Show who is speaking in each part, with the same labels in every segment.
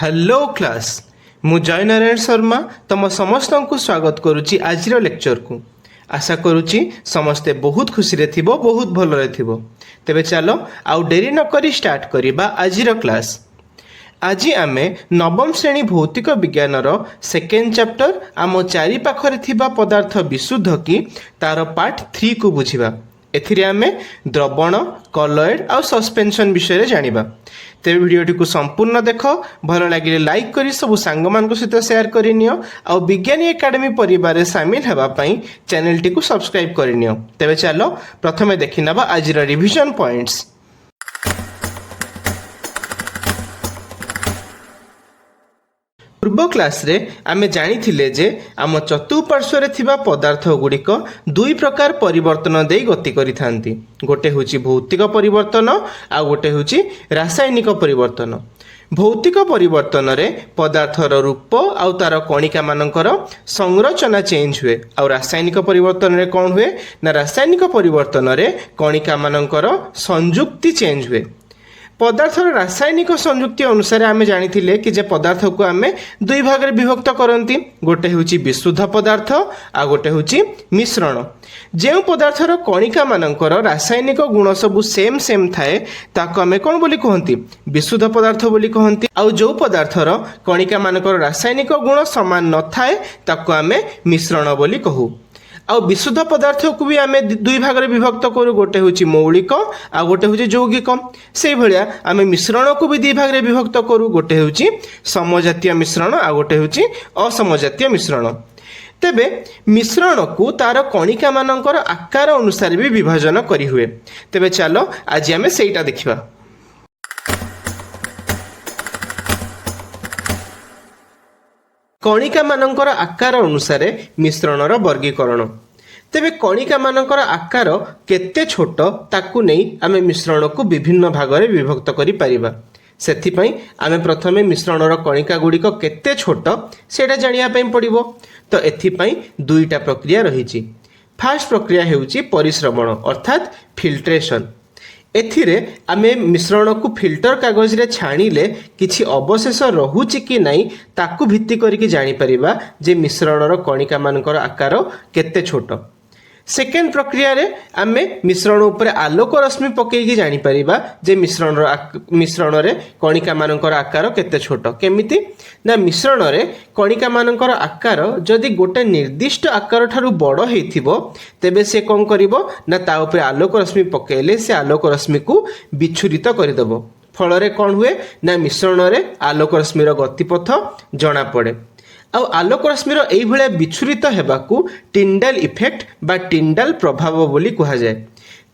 Speaker 1: Hello class मु जय नारायण शर्मा तुम समस्त को स्वागत करुच्ची आज लेक्चर को। आशा करुच्ची समस्ते बहुत खुशी रे थिबो, बहुत भल रे थिबो। तेबे चलो आउ डेरी न करी स्टार्ट करिबा आज क्लास। आज आमे नवम श्रेणी भौतिक विज्ञान सेकेंड चैप्टर आम चारि पाखरे थिबा पदार्थ विशुद्ध की तार पार्ट 3 को बुझिबा। एथिरे आमे द्रवण, कलॉइड और सस्पेंशन विषय जानिबा। तेरे वीडियोटी को संपूर्ण देख, भल लगे लाइक करी सब सांग मान सहित शेयर करनियो और विज्ञानी एकेडमी परिवार सामिल हेबापई चैनल टी को सब्सक्राइब करनियो। तेबे चलो प्रथमे देखि नबा आज रिवीजन पॉइंट्स। पूर्व क्लास रे आमे जानिथिले जे आम चतुर्पार्श्व थिबा पदार्थ गुड़िक दुई प्रकार परिवर्तन देई गति करिथांती। गोटे होची भौतिक परिवर्तन आ गोटे होची रासायनिक परिवर्तन। भौतिक परिवर्तन रे पदार्थर रूप आउ तार कणिका मानकर संरचना चेंज हुए। आ रासायनिक परिवर्तन रे कौन हुए ना रासायनिक परिवर्तन रे कणिका मानकर संयुक्ति चेंज हुए। पदार्थर रासायनिक संयुक्ति अनुसार आमे जानिथिले कि जे पदार्थ को आमे दुई भाग रे विभक्त करंती। गोटे होची विशुद्ध पदार्थ आ गोटे होची मिश्रण। जे पदार्थर कणिका मानकर रासायनिक गुण सब सेम सेम थाए ताको आमे कोन बोली कहंती, विशुद्ध पदार्थ बोली कहंती। आ जो पदार्थर कणिका मानकर रासायनिक गुण समान न थाए ताको आमे मिश्रण बोली कहू। आ विशुद्ध पदार्थ को भी आमे दुई भाग रे विभक्त करू। गोटे होची मौलिक आ गोटे होची यौगिक। से भलिया आमे मिश्रण को भी दुई भाग रे विभक्त करू। गोटे होची समजातीय मिश्रण आ गोटे होची असमजातीय मिश्रण। तेबे मिश्रण को तार कणिका मानकर आकार अनुसार भी विभाजन करी हुए। तेबे चलो आज आमे सेटा देखिबा। कणिका मानकर आकार अनुसार मिश्रणर वर्गीकरण। तेबे कणिका मानकर आकार केते छोट ताकू नहीं आमे मिश्रण को विभिन्न भाग में विभक्त करि परिबा। सेथिपई आमे प्रथमे मिश्रणर कणिका गुड़िक केते छोट सेटा जानिया पई पड़िबो। तो एथिपई दुईटा प्रक्रिया रहिछि। फास्ट प्रक्रिया हेउछि परिश्रमण अर्थात फिल्ट्रेशन। एथिरे आमे मिश्रण को फिल्टर कागज रे छाणीले किछि अवशेष रहुछि कि नहीं ताकू भित्ति करिकि जानि परिबा जे मिश्रणर कणिका मानकर आकार केते छोट। सेकेंड प्रक्रिया रे आमे मिश्रण ऊपर आलोक रश्मि पकेइकि जानि परिबा जे मिश्रण रे कणिका मानकर आकार केते छोट। केमिति ना मिश्रण रे कणिका मानकर आकार जदि गोटे निर्दिष्ट आकार ठारू बड़ हेइथिबो तेबे से कोन करिवो ना ता ऊपर आलोक रश्मि पकेइले से आलोक रश्मि को विच्छुरित करिदबो। फल रे कोन हुए ना मिश्रण रे आलोक रश्मिर गतिपथ जणा पड़े। आलोक रश्मिर एई भलिया विच्छुरित हेबाकू टिंडाल इफेक्ट बा टिंडाल प्रभाव बोली कहा जाए।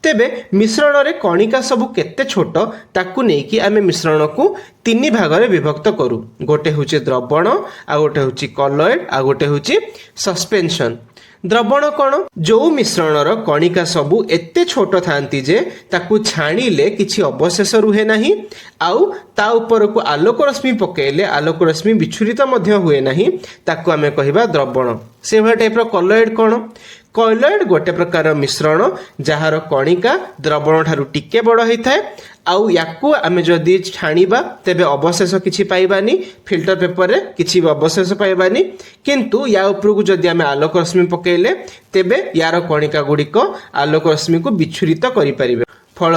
Speaker 1: तेबे मिश्रण रे कणिका सब केते छोट ताकू नेकी आमे मिश्रण को तीन भाग रे विभक्त करू। गोटे होची द्रवण आ गोटे होची कलॉइड आ गोटे होची सस्पेंशन। द्रवण कौन जो मिश्रणर कणिका सबू एते छोट थांती जे ताकू छाणीले किछि अवशेष रुहे नाही आउ ता ऊपर को आलोक रश्मि पकेइले आलोक रश्मि विच्छुरित मध्य हुए नाही ताकू आमे कहिबा द्रवण। से भली टाइप रो कलॉइड कौन कलॉइड गोटे प्रकार मिश्रण जहार कणिका द्रवण ठारू टिके बड़ होई थाए। आउ याकू आमे जदि छाणीबा तेबे अवशेष किछि पाइबानी, फिल्टर पेपर रे किछि अवशेष पाइबानी। किंतु या ऊपर को जदि आमे आलोक रश्मि पकेइले तेबे यार कणिका गुड़िक आलोक रश्मि को विच्छुरित करि परिबे। फल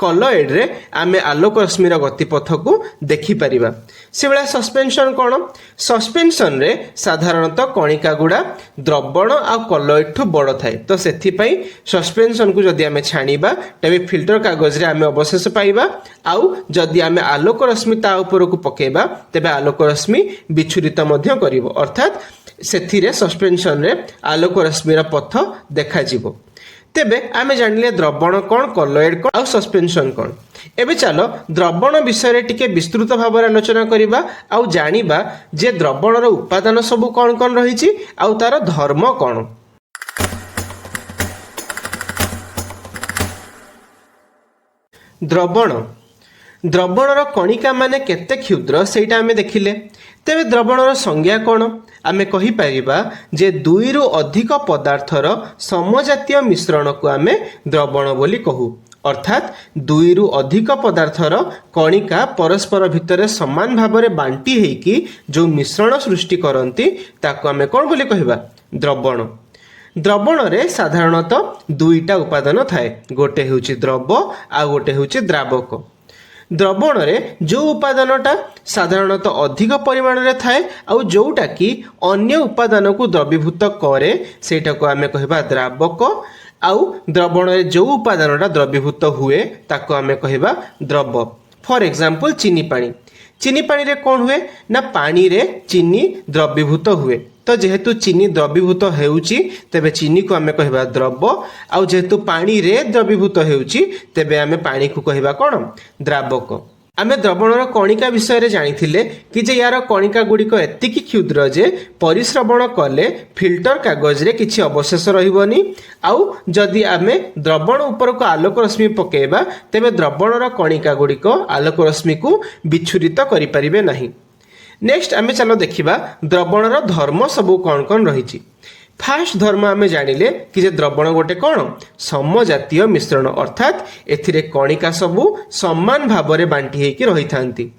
Speaker 1: कलॉइड रे आमे आलोक रश्मिर गतिपथ को देखि परिबा। से बेला सस्पेंशन कौन सस्पेंशन रे साधारणतः कणिका गुड़ा द्रवण आ कलॉइड ठू बड़ थाए। तो सेथिपई सस्पेंशन को जदि आमे छाणीबा तेबे फिल्टर कागज रे आमे अवशेष पाइबा। आउ जदि आमे आलोक रश्मि ता ऊपर को पकेबा तेबे आलोक रश्मि विच्छुरित मध्य करिवो। अर्थात सेथिरे सस्पेंशन रे आलोक रश्मिर पथ देखा जिवो। तेबे आमे जानिले द्रवण कौन कलॉइड कौन आ सस्पेंशन कौन। एबे चलो द्रवण विषय रे टिके विस्तृत भाव आलोचना करिबा आ जानिबा जे द्रवणर उपादान सब कौन कौन रहिछि आ तार धर्म कौन। द्रवण द्रवणर कणिका माने केते क्षुद्र सेटा आमे देखिले। तेबे द्रवणर संज्ञा कौन आमे कहि परिबा जे दुई रु अधिक पदार्थर समजातीय मिश्रण को आमे द्रवण बोली कहू। अर्थात दुई रु अधिक पदार्थर कणिका परस्पर भितर समान भाव में बांटी होइकी जो मिश्रण सृष्टि करती ताको आमे कौन बोली कहबा द्रवण। द्रवण रे साधारणतः दुईटा उपादान थाए, गोटे होउची द्रव आ गोटे होउची द्रावक। द्रवण रे जो उपादानटा साधारणतः अधिक परिमाण रे थाए आउ जोटा कि अन्य उपादान को द्रवीभूत करे सेटा को आमे कहबा द्रावक। आउ द्रवण रे जो उपादानटा द्रवीभूत हुए ताको आमे कहबा द्रव। फॉर एग्जांपल चीनी पानी। चीनी पानी रे कौन हुए ना पानी रे चीनी द्रवीभूत हुए। तो जेहेतु चीनी द्रवीभूत हेउची तेबे चीनी को आमे कहबा द्रव। आउ जेहेतु पानी रे द्रवीभूत हेउची तेबे आमे पानी को कहबा कोन द्रावक। आमे द्रवणर कणिका विषय रे जानिथिले कि जे यार कणिका गुड़िक एतिकी क्षुद्र जे परिश्रवण कले फिल्टर कागज रे किछि अवशेष रहिबनी। आउ जदि आमे द्रवण ऊपर को आलोक रश्मि पकेबा तेबे द्रवणर कणिका गुड़िक आलोक रश्मि को विच्छुरित करि परिबे नाही। नेक्स्ट आमे चलो देखिबा द्रवणर धर्म सबु कौन कौन रही। फास्ट धर्म आमे जानिले कि जे द्रवण गोटे कौन समजातीय मिश्रण, अर्थात एथिरे कणिका सबु समान भाव में बांटी हेकी रही थांती।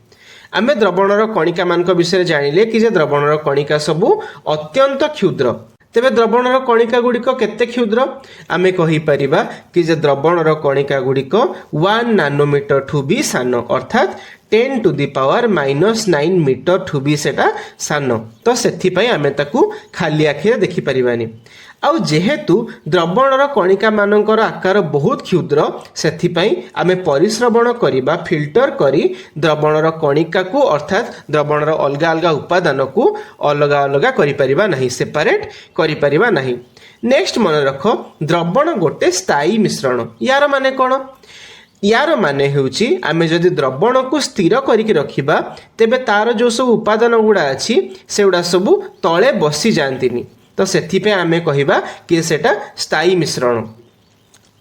Speaker 1: आमे द्रवणर कणिका मानक विषय जानिले कि जे द्रवणर कणिका सबु अत्यंत क्षुद्र। तेबे द्रवणर कणिका गुड़िक केते क्षुद्र आमे कहि परिबा कि जे द्रवणर कणिका गुड़िक 1 नानोमीटर ठू भी सान, अर्थात 10 टू दी पावर -9 मीटर ठू भी सेटा सान। तो सेथि पई आमे ताकू खाली आखिरे देखि परिबानी। आउ जेहेतु द्रवणर कणिका मानकर आकार बहुत क्षुद्र सेथि पई आमे परिश्रवण करिबा फिल्टर करी द्रवणर कणिका को अर्थात द्रवणर अलगा अलगा उपादान को अलगा अलगा करि परिबा नाही, सेपरेट करि परिबा नाही। नेक्स्ट मन रख द्रवण गोटे स्थायी मिश्रण। यार माने कोन? यार माने हेउची आमे जदि द्रवण को स्थिर करिक रखिबा तेबे तार जो सब उपादान गुड़ा अछि सेउडा सब तळे बसी जानतिनी। तो सेथि पे आमे कहिबा कि सेटा स्थायी मिश्रण।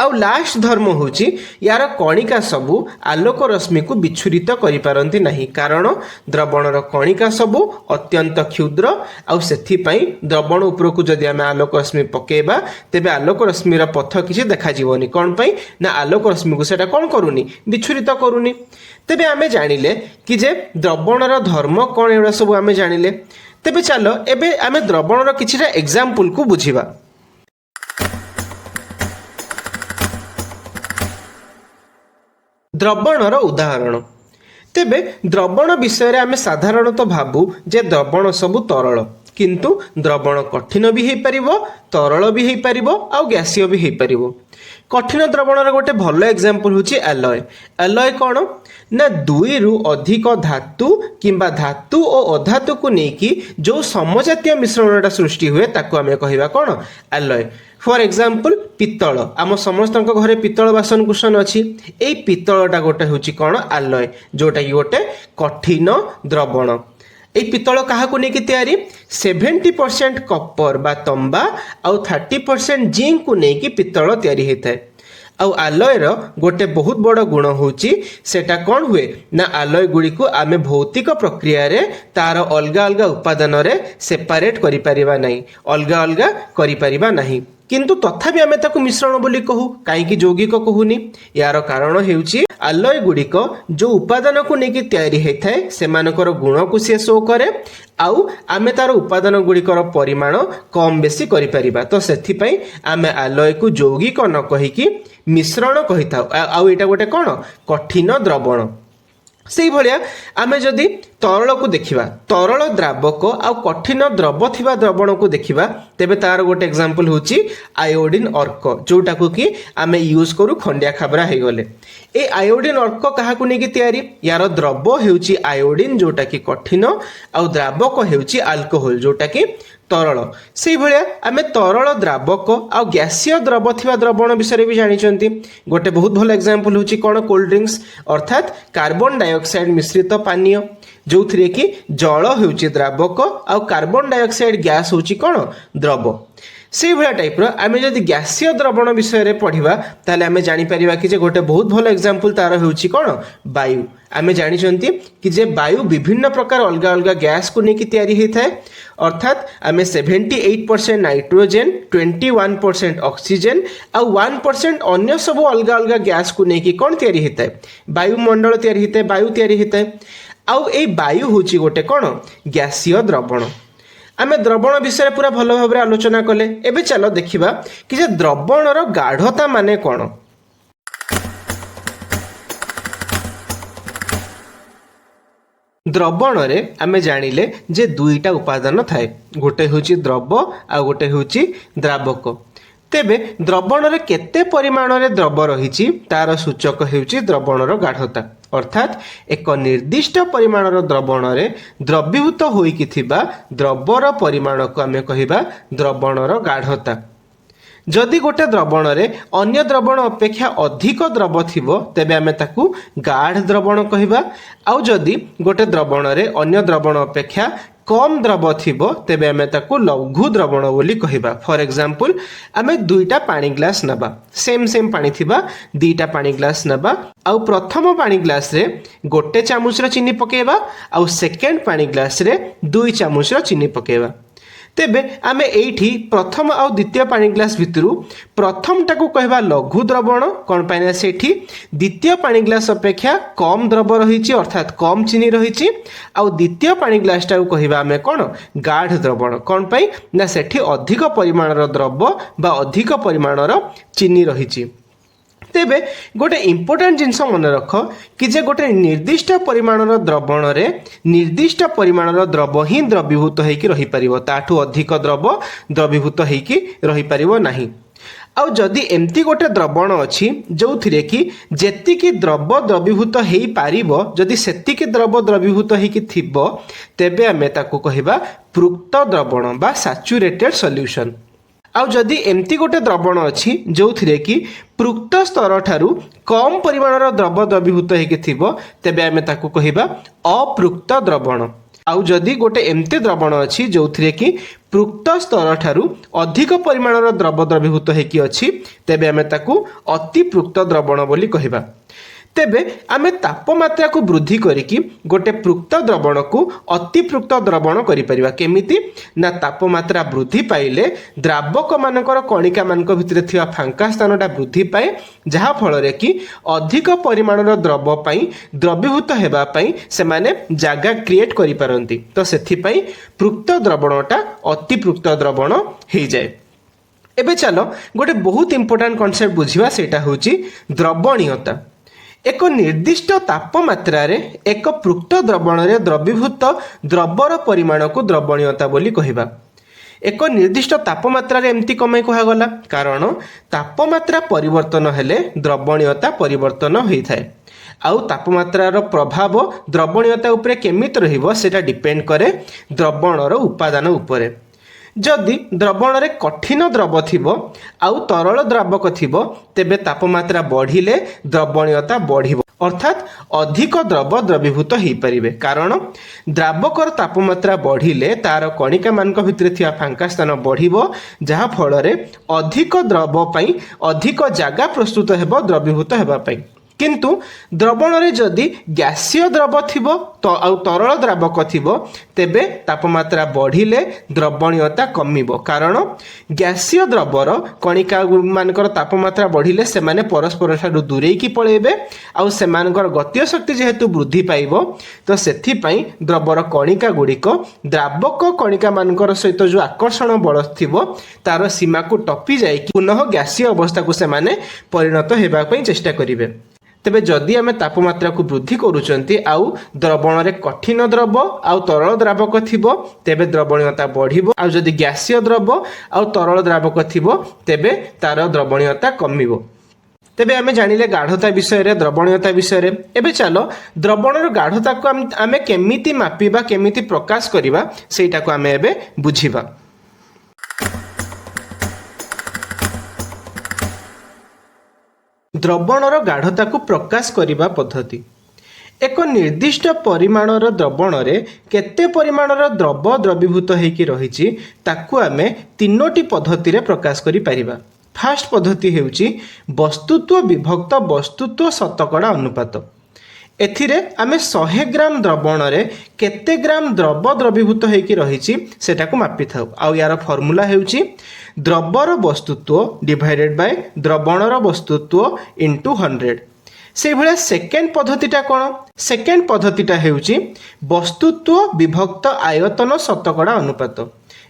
Speaker 1: आउ लास्ट धर्म होची यार कणिका सबु आलोक रश्मि को विच्छुरित करि पारंती नाही, कारण द्रवणर कणिका सबु अत्यंत क्षुद्र। आउ सेथि पई द्रवण ऊपर को जदि आमे आलोक रश्मि पकेबा तेबे आलोक रश्मिर पथ किछि देखा जीवनी। कोन पई ना आलोक रश्मि को सेटा कोन करूनी विच्छुरित करूनी। तेबे आमे जानिले कि जे द्रवणर धर्म कोन एडा सब आमे जानिले। तेबे चलो एबे आमे द्रवणर किछिटा एग्जांपल को बुझिबा। द्रवणर उदाहरण। तेबे द्रवण विषय रे आमे साधारणतः भाबू जे द्रवण सबु तरल, किंतु द्रवण कठिन भी हेई परिबो, तरल भी हेई परिबो, आ गैसीय भी हेई परिबो। कठिन द्रवणर गोटे भल एग्जांपल होची एलॉय। एलॉय कोन ना दुई रु अधिक धातु किंबा धातु और अधातु को नेकी जो समजातीय मिश्रणटा सृष्टि हुए ताको आमे कहिबा कोन एलॉय। फॉर एग्जांपल पित्तल। आम समस्त घरे पित्तल बासन कुसन अच्छी। ए पित्तलटा गोटे होची कोन एलॉय, जोटा कि गोटे कठिन द्रवण। ए पित्तल काहाकु नेकी तयारी 70% कपर बा तंबा आउ 30% जिंक को नेकी पित्तल तयारी हेताए। आउ आलयर गोटे बहुत बड़ गुण होची सेटा कौन हुए ना आलय गुड़ी को आमे भौतिक प्रक्रिया रे तार अलगा अलगा उपादान रे सेपरेट करि परिबा नाही, अलगा अलगा करि परिबा नाही, किंतु तथापि आमे ताकू मिश्रण बोली कहू, काईकि यौगिक कहूनी। यार कारण हेउची आलय गुड़िक जो उपादान को नेकी तयारी हेथाए सेमानकर गुण को से शो करे, आउ आमे तार उपादान गुड़िकर परिमाण कम बेसी करि परिबा। तो सेथि पई आमे आलय को यौगिक न कहिकी मिश्रण कहिथाउ। आउ एटा गोटे कोन कठिन द्रवण। सेही भलिया आमे जदि तरल को देखिबा, तरल द्रावक आउ कठिन द्रव थिबा द्रवण को देखिबा तेबे तार गोटे एग्जांपल होची आयोडीन अर्क, जोटा को कि आमे यूज करू खंडिया खाबरा हे गले। ए आयोडीन अर्क काहाकु नेकी तयारी? यार द्रव हेउची आयोडीन जोटा कि कठिन, आउ द्रावक हेउची अल्कोहल जोटा कि तरल। से भलिया आमे तरल द्रावक आ गैसीय द्रव थिबा द्रवण विषय भी जानिचंती। गोटे बहुत भल एग्जांपल होची कोन कोल्ड ड्रिंक्स, अर्थात कार्बन डाइऑक्साइड मिश्रित पानीय, जो थरे कि जल हेउची द्रावक आ कार्बन डाइऑक्साइड गैस होची कोन द्रव। से भाया टाइप्र आम जदि गैसीय द्रवण विषय पढ़ा ताले आम जापर कि गोटे बहुत भल एग्जांपल तार हूँ कौन वायु। आम जानी कि जे वायु विभिन्न प्रकार अलग अलग गैस को लेकिन तैयारी होता है अर्थात आम 78% नाइट्रोजेन 21% ऑक्सीजन आउ 1% अन्य सब अलग अलग गैस को लेकिन कौन तैयारी होता है वायुमंडल तैयारी होता है वायु तैयारी होता है। आउ ए वायु हूँ गोटे कौन गैसीय द्रवण। आम द्रवण विषय पूरा भल भाव आलोचना कले। एबे चलो देखिबा कि जे द्रवणर गाढ़ता माने कौन। द्रवण रे आमे जानिले जे दुईटा उपादान थाए गोटे होची द्रव आ गोटे होची द्रावक। तेबे द्रवण रे केते परिमाण रे द्रव रहिछि तार सूचक हेउछि द्रवणर गाढ़ता अर्थात एक निर्दिष्ट परिमाणर द्रवण रे द्रवीभूत होइकि थिबा द्रवर परिमाण को आमे कहिबा द्रवणर गाढ़ता। जदि गोटे द्रवण रे अन्य द्रवण अपेक्षा अधिक द्रव थिबो तेबे आमे ताकू गाढ़ द्रवण कहिबा। आउ जदि गोटे द्रवण रे अन्य द्रवण अपेक्षा कम द्रव थिबो तेबे आमे ताकू लघु द्रवण बोली कहिबा। फॉर एग्जांपल आमे दुईटा पानी ग्लास नबा सेम पानी थिबा दुईटा पानी ग्लास नबा आउ प्रथम पानी ग्लास रे गोटे चामच रो चीनी पकेबा आउ सेकेंड पानी ग्लास रे 2 चामच रो चीनी पकेबा। तेबे आमे एठी प्रथम आउ द्वितीय पानी ग्लास भितरु प्रथम टाकू कहबा लघु द्रवण कोन पाइना सेठी द्वितीय पानी ग्लास अपेक्षा कम द्रव रहिछि अर्थात कम चीनी रहिछि आउ द्वितीय पानी ग्लास टाकू कहबा आमे कोन गाढ़ द्रवण कोन पाई ना सेठी अधिक परिमाणर द्रव बा अधिक परिमाणर चीनी रहिछि। तेबे गोटे इम्पोर्टेंट जिनस मन रख कि जे गोटे निर्दिष्ट परिमाणर द्रवण रे निर्दिष्ट परिमाणर द्रव ही द्रवीभूत होइकि रहि परिबो ताठू अधिक द्रव द्रवीभूत होइकि रहि परिबो नाही। आउ जदि एमती गोटे द्रवण अछि जोथिरे कि जेतिकी द्रव द्रवीभूत हेई पारिबो जदि सेतिकी द्रव द्रवीभूत हेइकि थिबो तेबे आमे ताकू कहिबा पृक्त द्रवण बा सैचुरेटेड सॉल्यूशन। आउ जदि एमती गोटे द्रवण अछि जोथिरे कि पृक्त स्तर ठारू कम परिमाणर द्रव द्रवीभूत हेइकि थिबो तेबे आमे ताकू कहिबा अपृक्त द्रवण। आउ जदि गोटे एमती द्रवण अछि जोथिरे कि पृक्त स्तर ठारू अधिक परिमाणर द्रव द्रवीभूत हेइकि अछि तेबे आमे ताकू अतिपृक्त द्रवण बोली कहिबा। तेबे आमे तापमात्रा को वृद्धि करिकी गोटे पृक्त द्रवण को अतिपृक्त द्रवण करि परिबा केमिति ना तापमात्रा वृद्धि पाइले द्रावक मानकर कणिका मानक भितरे थिया फांका स्थानटा वृद्धि पाए जहा फल रे कि अधिक परिमाणर द्रव पई द्रवीभूत हेबा पई से माने जागा क्रिएट करि पारंती तो सेथि पई पृक्त द्रवणटा अतिपृक्त द्रवण हेइ जाय। एबे चलो गोटे बहुत इंपोर्टेंट कांसेप्ट बुझिबा सेटा होची द्रवणीयता। एक निर्दिष्ट तापमात्रा रे एक पृक्त द्रवण रे द्रवीभूत द्रवर परिमाण को द्रवणीयता बोली कहिबा। एक निर्दिष्ट तापमात्रा रे एमती कमाई कहा गला कारण तापमात्रा परिवर्तन हेले द्रवणीयता परिवर्तन होई थाए। आउ तापमात्रार प्रभाव द्रवणीयता उपरे केमिति रहिबो सेटा डिपेंड करे द्रवणर उपादान उपरे। जदि द्रवण रे कठिन द्रव थिबो आउ तरल द्रावक थिबो तेबे तापमात्रा बढ़िले द्रवणीयता बढ़िबो अर्थात अधिक द्रव द्रवीभूत हेइ परिबे कारण द्रावकर तापमात्रा बढ़िले तार कणिका मानक भितरे थिया फांका स्थान बढ़िबो जहा फल रे अधिक द्रव पई अधिक जागा प्रस्तुत हेबो द्रवीभूत हेबा पई। किंतु द्रवण रे जदि गैसीय द्रव थिबो तो आउ तरल द्रावक थिबो तेबे तापमात्रा बढ़िले द्रवणीयता कमिबो कारण गैसीय द्रवर कणिका मानकर तापमात्रा बढ़िले से माने परस्पर ठाडू दूरेई की पळेबे आउ से मानकर गतीय शक्ति जेहेतु वृद्धि पाइबो तो सेथि पई द्रवर कणिका गुड़िक द्रावक कणिका मानकर सहित जो आकर्षण बल थिबो तार सीमा को टपी जाय पुनः गैसीय अवस्था को से माने परिणत हेबा पई चेष्टा करिवे। तेबे जदि आमे तापमात्रा को वृद्धि करूचंती आउ द्रवण रे कठिन द्रव आउ तरल द्रावक थिबो तेबे द्रवणीयता बढ़िबो आउ जदि गैसीय द्रव आउ तरल द्रावक थिबो तेबे तार द्रवणीयता कमिबो। तेबे आमे जानिले गाढ़ता विषय रे द्रवणीयता विषय रे। एबे चलो द्रवणर गाढ़ता को आमे केमिति मापिबा केमिति प्रकाश करिबा सेटा को आमे एबे बुझिबा। द्रवणर गाढ़ता को प्रकाश करिबा पद्धति। एक निर्दिष्ट परिमाणर द्रवणरे केते परिमाणर द्रव द्रवीभूत होइकी रहिछि ताकू आमे तीनोटी पद्धति रे प्रकाश करि परिबा। फास्ट पद्धति हेउछि वस्तुत्व विभक्त वस्तुत्व शतकड़ा अनुपात। एथिरे आमे 100 ग्राम द्रवणरे केते ग्राम द्रव द्रवीभूत होइकी रहिछि सेटाकू मापि थाउ। आ यार फॉर्मूला हेउछि द्रवर वस्तुत्व डिवाइडेड बाय द्रवणर वस्तुत्व इनटू 100। से भले सेकेंड पद्धतिटा कौन? सेकेंड पद्धतिटा हेउछि वस्तुत्व विभक्त आयतन शतकड़ा अनुपात।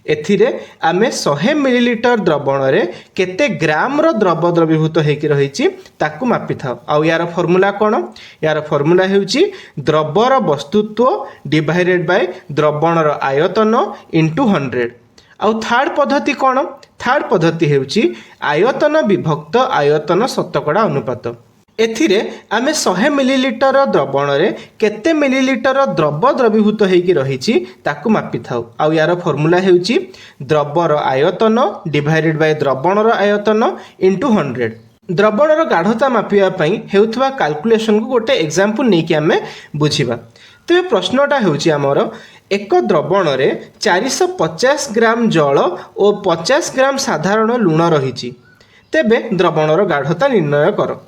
Speaker 1: एथिरे आमे 100 मिलीलीटर द्रवणरे केते ग्राम रो द्रव द्रवीभूत होइकी रहिछि ताकू मापि थाउ। आ यार फॉर्मूला कौन? यार फॉर्मूला हेउछि द्रवर वस्तुत्व डिवाइडेड बाय द्रवणर आयतन इनटू 100। आ थर्ड पद्धति कौन? थर्ड पद्धति हेउछि आयतन विभक्त आयतन शतकड़ा अनुपात। एथिरे आमे 100 मिलीलीटर द्रवणरे केते मिलीलीटर द्रव द्रवीभूत होइकी रहिछि ताकू मापि थाउ। आ यार फॉर्मूला हेउछि द्रवर आयतन डिवाइडेड बाय द्रवणर आयतन इनटू 100। द्रवणर गाढ़ता मापिया पई हेउथबा कैलकुलेशन को गोटे एग्जांपल नेकी आमे बुझिबा। तेबे प्रश्नटा हेउछि हमर एक द्रवणरे 450 ग्राम जल और 50 ग्राम साधारण लुण रहिछि, तेबे द्रवणर गाढ़ता निर्णय कर।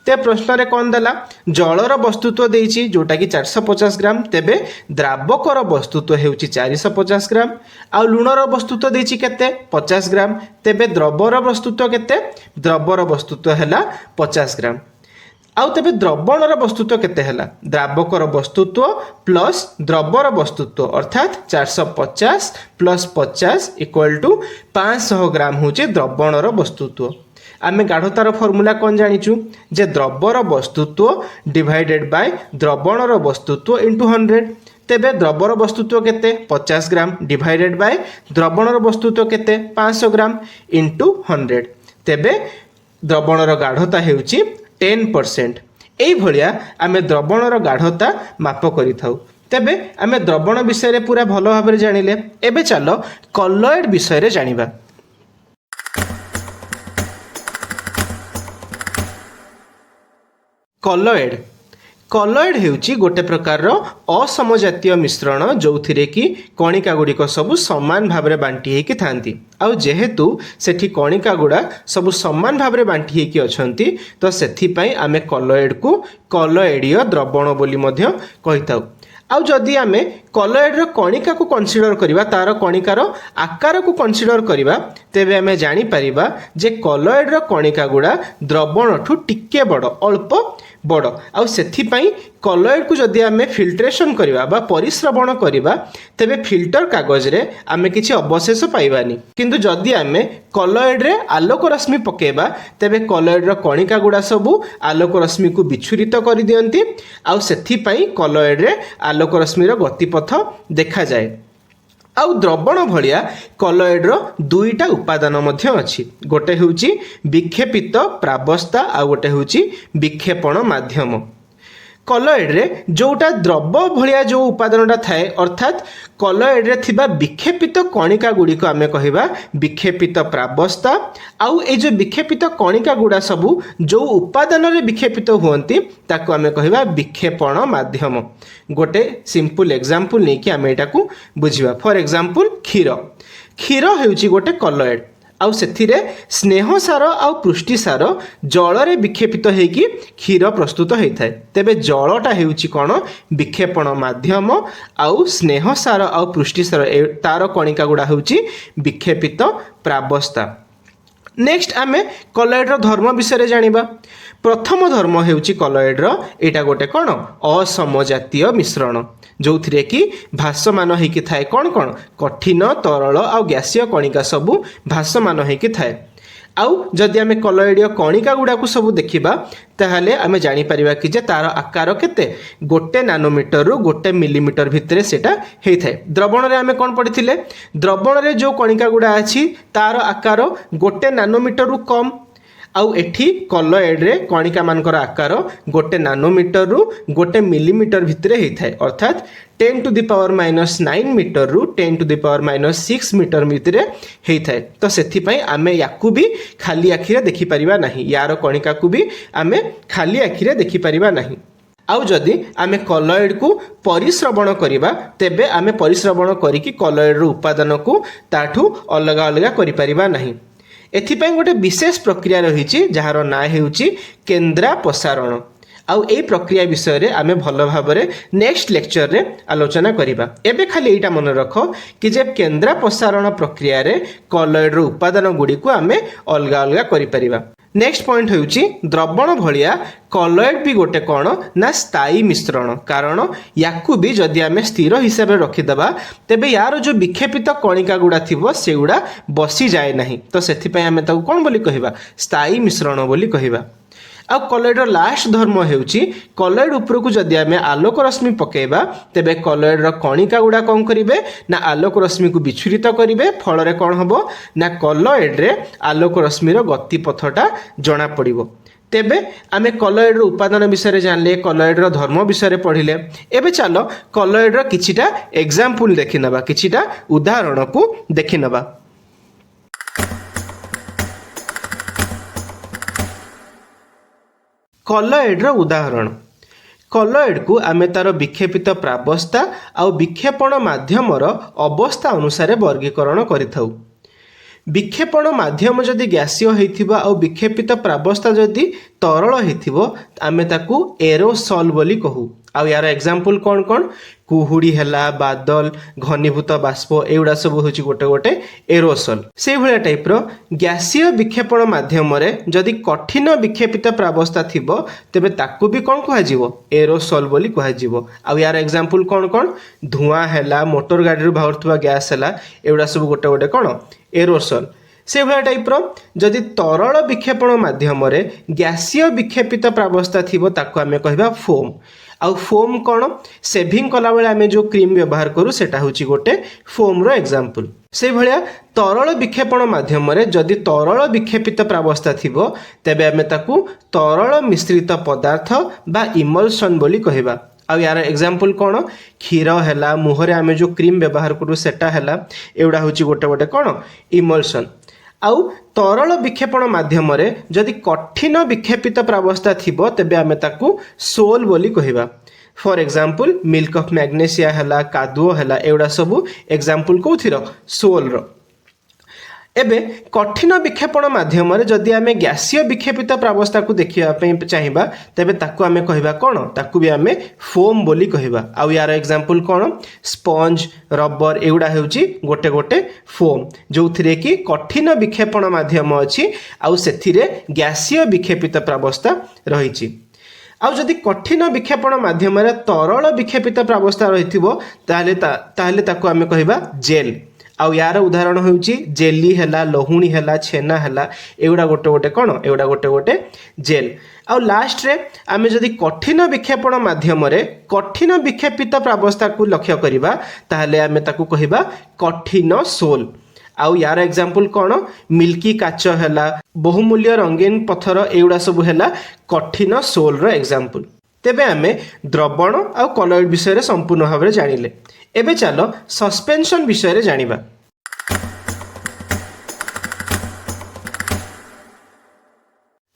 Speaker 1: ते प्रश्न रे कौन देला? जलर वस्तुत्व देइछि जोटा कि 450 ग्राम, तेबे द्रावकर वस्तुत्व हेउछि 450 ग्राम। आ लुणर वस्तुत्व देइछि केते? 50 ग्राम, तेबे द्रवर वस्तुत्व केते? द्रवर वस्तुत्व हैला 50 ग्राम। आउ तेबे द्रवणर वस्तुत्व केते हैला? द्रावकर वस्तुत्व प्लस द्रवर वस्तुत्व अर्थात 450 प्लस 50 इक्वल टू 500 ग्राम होचे द्रवणर वस्तुत्व। आमे गाढ़तार फॉर्मूला कौन जानिचु? जे द्रवर वस्तुत्व डिवाइडेड बाय द्रवणर वस्तुत्व इनटू 100। तेबे द्रवर वस्तुत्व केते? 50 ग्राम डिवाइडेड बाय द्रवणर वस्तुत्व केते? 500 ग्राम इनटू 100। तेबे द्रवणर गाढ़ता हेउछि 10%। एई भलिया आमे द्रवणर गाढ़ता माप करि थाउ। तेबे आमे द्रवण विषय रे पूरा भलो भाबरे जानिले। एबे चलो कलॉइड विषय रे जानिबा। कलॉइड कलॉइड हेउची गोटे प्रकार असमजातीय मिश्रण जो थिरे कि कणिका गुड़िक सब समान भाव में बांटी होइकी थांती। आउ जेहेतु सेठी कणिका गुड़ा सब समान भाव में बांटी होइकी अछंती तो सेथिपई आमे कलॉइड को कलॉइडीय द्रवण बोली मध्य कहिताउ। आउ जदि आमे कलॉइडर कणिका को कन्सिडर करिबा, तार कणिकार आकार को कन्सिडर करिबा, तेबे आमे जानि परिबा जे कलॉइडर कणिका गुड़ा द्रवण ठू टिके बड़, अल्प बड़। आउ सेथिपई कलॉइड को जदि आमे फिल्ट्रेशन करिबा बा परिश्रवण करिबा तेबे फिल्टर कागज रे आमे किछि अवशेष पाइबानी। किंतु जदि आमे कलॉइड रे आलोक रश्मि पकेबा तेबे कलॉइडर कणिका गुड़ा सबु आलोक रश्मि को विच्छुरित करि दियंती। आउ सेथिपई कलॉइड रे आलोक रश्मिर गतिपथ देखा जाए। आउ द्रवण भलिया कलॉइडर दुईटा उपादान मध्य अछि, गोटे हेउची विक्षेपित प्रावस्था आ गोटे हेउची विक्षेपण माध्यम। कलॉइड रे जोटा द्रव भलिया जो उपादानटा थाए अर्थात कलॉइड रे थिबा विक्षेपित कणिका गुड़ी को आमे कहिबा विक्षेपित प्रावस्था। आउ ए जो विक्षेपित कणिका गुड़ा सबु जो उपादान रे विक्षेपित हुअंती ताको आमे कहिबा विक्षेपण माध्यम। गोटे सिंपल एग्जांपल नै कि आमे एटा को बुझिबा। फॉर एग्जांपल क्षीर। क्षीर हेउची गोटे कलॉइड। आउ सेथिरे स्नेह सार आउ पुष्टि सार जल रे विक्षेपित हेकी क्षीर प्रस्तुत होइथाय। तेबे जलटा हेउची कोन? विक्षेपण माध्यम। आउ स्नेह सार आउ पुष्टि सार तार कणिका गुड़ा हेउची विक्षेपित प्रावस्था। नेक्स्ट आमे कलॉइडर धर्म विषय जानिबा। प्रथम धर्म हेउची कलॉइडर एटा गोटे कोन? असमजातीय मिश्रण जो थिरे कि भासमान होइकी थाए। कोन कोन? कठिन, तरल आउ गैसीय कणिका सबु भासमान होइकी थाए। आउ जदि आमे कलॉइडीय कणिका गुड़ा को सब देखिबा ताहले आमे जानि परिबा कि जे तार आकार केते? 1 नानोमीटर रु 1 मिलीमीटर भितरे सेटा हेइ थाए। द्रवण रे आमे कोन पढिथिले? द्रवण रे जो कणिका गुड़ा अछि तार आकार 1 नानोमीटर रु कम। आउ एठी कलॉइड रे कणिका मानकर आकार 1 नानोमीटर रु 1 मिलीमीटर भितरे हेइ थाए अर्थात 10 टू द पावर -9 मीटर रु 10 टू द पावर -6 मीटर भितरे हेइ थाए। तो सेथि पई आमे याकू भी खाली आखिरे देखि परिबा नाही, यार कणिका को भी आमे खाली आखिरे देखि परिबा नाही। आउ जदि आमे कलॉइड को परिश्रवण करिबा तेबे आमे परिश्रवण करिकी कलॉइड रो उपादान को ताठू अलग अलग करि परिबा नाही। एथिपाई गोटे विशेष प्रक्रिया रही जार ना हेउची केंद्रा प्रसारण। आउ ए प्रक्रिया विषय रे आमे भल भाबरे नेक्स्ट लेक्चर रे आलोचना करिबा। एबे खाली एटा मन रख कि जे केंद्रा प्रसारण प्रक्रिया रे कलॉइड रो उपादान गुडी को आमे अलग अलग करि परिबा। नेक्स्ट पॉइंट होउची द्रवण भलिया कलॉइड भी गोटे कौन ना स्थायी मिश्रण, कारण याकू भी जदि आमे स्थिर हिसाब रे रखि दबा तेबे यार जो विक्षेपित कणिका गुडा थिबो सेउडा बसी जाए नाही, तो सेथि पय आमे ताको कोन बोली कहिबा स्थायी मिश्रण बोली कहिबा। आ कलॉइड रो लास्ट धर्म हेउची कलॉइड ऊपर को जदि आमे आलोक रश्मि पकेबा तेबे कलॉइड रो कणिका गुडा कोन करिवे ना आलोक रश्मि को विच्छुरित करिवे, फल रे कोन हबो ना कलॉइड रे आलोक रश्मि रो गति पथटा जणा पड़िबो। तेबे आमे कलॉइड रो उपादान विषय रे जानले, कलॉइड रो धर्म विषय रे पढ़िले। एबे चलो कलॉइड रो किछिटा एग्जांपल देखि नबा, किछिटा उदाहरण को देखि नबा। कलॉइड रो उदाहरण, कलॉइड को आमे तार विक्षेपित प्रावस्था आउ विक्षेपण माध्यम रो अवस्था अनुसार वर्गीकरण करिथाउ। विक्षेपण माध्यम जदि गैसीय होइथिबो आउ विक्षेपित प्रावस्था जदि तरल होइथिबो आमे ताकू एरोसॉल बोली कहू। आउ यार एग्जांपल कोन कोन कुहुडी हैला, बादल, घनीभूत बाष्प एउडा सब होची गोटे गोटे एरोसॉल। से भलिया टाइप रो गैसीय विक्षेपण माध्यम रे जदि कठिन विक्षेपित प्रावस्था थिबो तेबे ताकू भी कोन कहै जिवो एरोसॉल बोली कहै जिवो। आउ यार एग्जांपल कोन कोन धुआं हैला, मोटर गाड़ी रो बाहरथुवा गैस हैला, एउडा सब गोटे गोटे कोन एरोसॉल। से भलिया टाइप रो जदि तरल विक्षेपण माध्यम रे गैसीय विक्षेपित प्रावस्था थिबो ताकू आमे कहबा फोम। आउ फोम कौन सेविंग कला बेले आमे जो क्रीम व्यवहार करू सेटा होची गोटे फोम रो एग्जांपल। से भलिया तरल विक्षेपण माध्यम रे जदि तरल विक्षेपित प्रावस्था थिबो तेबे आमे ताकू तरल मिश्रित पदार्थ बा इमल्सन बोली कहबा। आउ यार एग्जांपल कौन क्षीर हैला, मुहरे आमे जो क्रीम व्यवहार करू सेटा हैला, एउडा होची गोटे गोटे कौन इमल्सन। आउ तरल विक्षेपण माध्यम रे जदि कठिन विक्षेपित प्रावस्था थिबो तेबे आमे ताकू सोल बोली कहिबा। For example milk of magnesia हैला, कादुओ हैला, एउडा सब एग्जांपल कोथिरो सोल रो। एबे कठिन विक्षेपण माध्यम रे जदि आमे गैसीय विक्षेपित प्रावस्था को देखिया पे चाहिबा तेबे ताकू आमे कहिबा कोन ताकू भी आमे फोम बोली कहिबा। आउ यार एग्जांपल कोन स्पंज, रबर एउडा हेउची गोटे गोटे फोम, जोथिरे कि कठिन विक्षेपण माध्यम अछि आउ सेथिरे गैसीय विक्षेपित प्रावस्था रहिछि। आउ जदि कठिन विक्षेपण माध्यम रे तरल विक्षेपित प्रावस्था रहिथिबो ताहले ताकू आमे कहिबा जेल। आउ यार उदाहरण होउची जेली हैला, लहुणी हैला, छेना हैला, एउडा गोटे गोटे कोन एउडा गोटे गोटे जेल। आउ लास्ट रे आमे जदि कठिन विक्षेपण माध्यम रे कठिन विक्षेपित प्रावस्था को लक्ष्य करिबा ताहले आमे ताकू कहिबा कठिन सोल। आउ यार एग्जांपल कोन मिल्की काच हैला, बहुमूल्य रंगीन पत्थर एउडा सब हैला कठिन सोल रो एग्जांपल। तेबे आमे द्रवण आउ कलॉइड विषय रे संपूर्ण भाव रे जानिले। एबे चलो सस्पेंशन विषय रे जानिबा।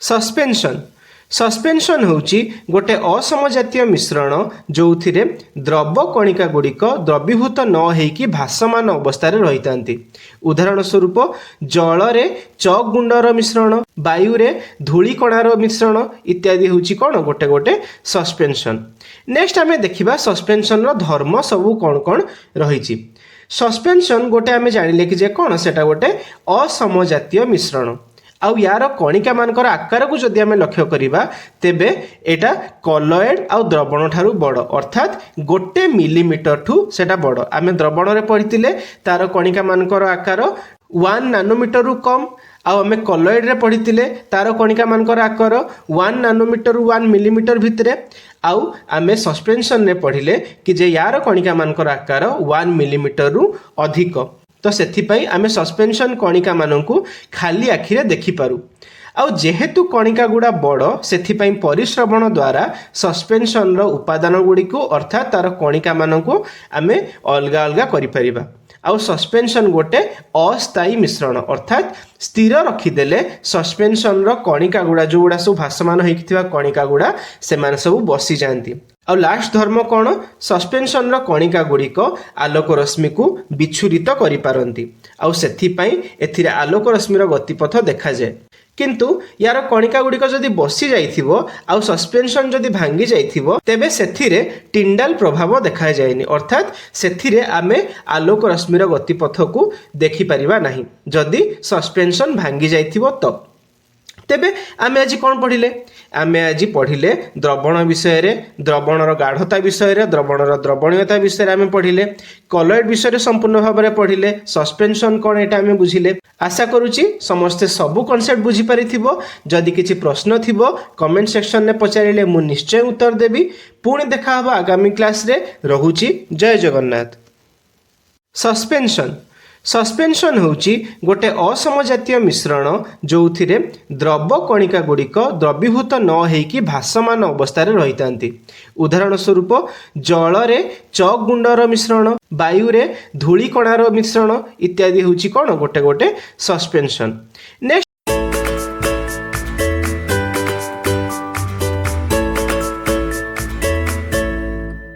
Speaker 1: सस्पेंशन सस्पेंशन होची गोटे असमजातीय मिश्रण जोथिरे द्रव कणिका गुड़िक द्रवीभूत न हेकी भासमान अवस्था रे रहितांती। उदाहरण स्वरूप जल रे चक गुंडर मिश्रण, वायु रे धूली कणार मिश्रण इत्यादि होची कोन गोटे गोटे सस्पेंशन। नेक्स्ट आमे देखिबा सस्पेंशन रो धर्म सबु कोन कोन रहिची। सस्पेंशन गोटे आमे जानिले कि जे कोन सेटा गोटे असमजातीय मिश्रण। आउ यार कणिका मानकर आकार को जदि आमे लक्ष्य करिबा तेबे एटा कलॉइड आउ द्रवण ठारू बड़, अर्थात गोटे मिलीमीटर ठू सेटा बड़। आमे द्रवण रे पढ़ितिले तार कणिका मानकर आकार 1 नानोमीटर रु कम, आउ आमे कलॉइड रे पढ़ितिले तार कणिका मानकर आकार 1 नानोमीटर रु 1 मिलीमीटर भितरे। आउ आमे सस्पेंशन रे पढ़िले कि जे यार कणिका मानकर आकार 1 मिलीमीटर रु अधिक, तो सेथिपाई आमे सस्पेंशन कणिका मानकू खाली आखिरे देखि पारू। आउ जेहेतु कणिका गुड़ा बड़ सेथिपाई परिश्रवण द्वारा सस्पेंशन रो उपादान गुड़ी को अर्थात तार कणिका मानकू आमे अलगा अलगा करि परिबा। आउ सस्पेंशन गोटे अस्थायी मिश्रण अर्थात स्थिर रखिदेले सस्पेंशन रो कणिका गुड़ा जो गुड़ा सब भासमान होइकिथिबा कणिका गुड़ा सेमान सब बसी जाती। आउ लास्ट धर्म कौन सस्पेंशन रो कणिका गुड़िक आलोक रश्मि को विच्छुरित करि पारंती आउ सेथिपई एथिरे आलोक रश्मिर गतिपथ देखा जाए। किंतु यार कणिका गुड़िक जदि बसी जाइथिबो आउ सस्पेंशन जदि भांगी जाइथिबो तेबे सेथिरे टिंडाल प्रभाव देखा जाएनी अर्थात सेथिरे आमे आलोक रश्मिर गतिपथ को देखि परिबा नाही जदि सस्पेंशन भांगी जाइथिबो तो। तेबे आमे आज कौन पढ़िले आमे आज पढ़िले द्रवण विषय रे द्रवणर गाढ़ता विषय रे द्रवणर द्रवणीयता विषय रे आमे पढ़िले कलॉइड विषय रे संपूर्ण भाव में पढ़िले सस्पेंशन कौन एटा आमे बुझिले। आशा करूची समस्ते सबु कॉन्सेप्ट बुझी पारिथिबो। जदि किछि प्रश्न थिबो कमेंट सेक्शन में पचारिले मु निश्चय उत्तर देबी। पुणी देखा हबो आगामी क्लास रे। रहुची जय जगन्नाथ। सस्पेंशन होउची गोटे असमजातीय मिश्रण जो द्रव कणिका गुड़िक द्रवीभूत न होइकी भासमान अवस्था रही। उदाहरण स्वरूप जल रे चक गुंडर मिश्रण वायु रे धूली कणार मिश्रण इत्यादि होउची कौन गोटे गोटे सस्पेंशन। नेक्स्ट